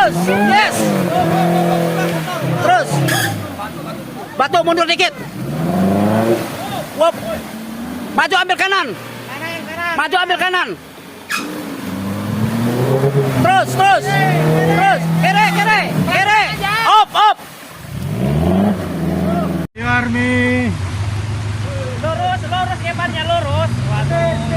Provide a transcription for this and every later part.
terus, yes. Terus. Batu mundur dikit. Wop. Maju ambil kanan. Maju ambil kanan. Terus. Kiri. Op. Army. Lurus kemarnya lurus. Waduh.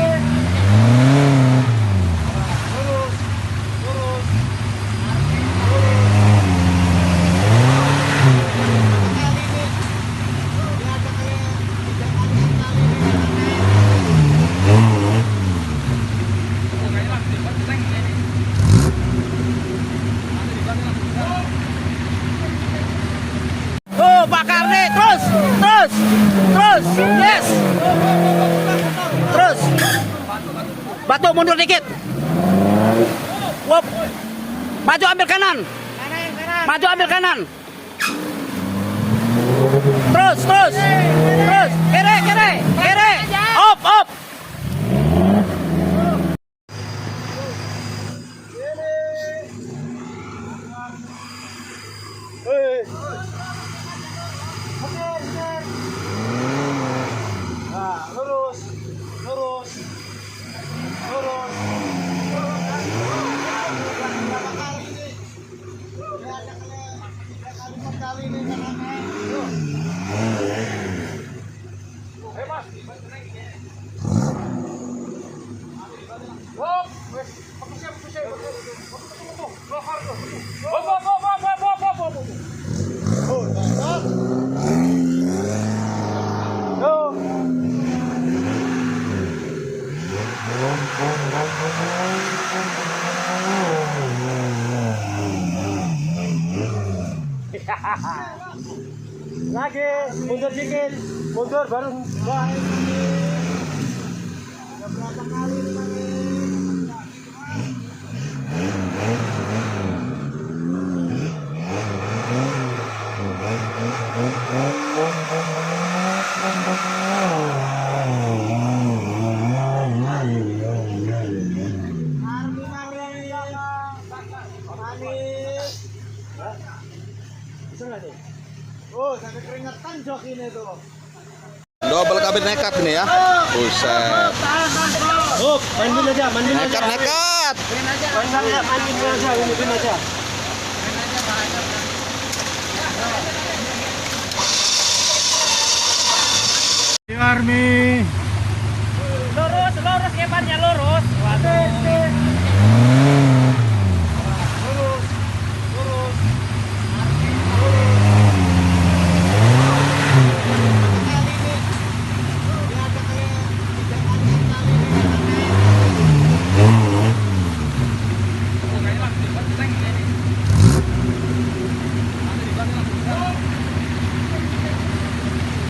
Oh, Pak Karni, terus, yes. Terus. Batu mundur dikit. Wop. Maju ambil kanan. Maju ambil kanan. Terus. Kiri. Op. Lagi, mundur dikit, mundur baru. Berapa kali Oh, sampai keringetan jok ini tuh. Double kabin nekat ini ya. Buset. Oh, mandiin aja. Nekat. Mandiin aja. Army. Lurus kemarnya lurus. Waduh.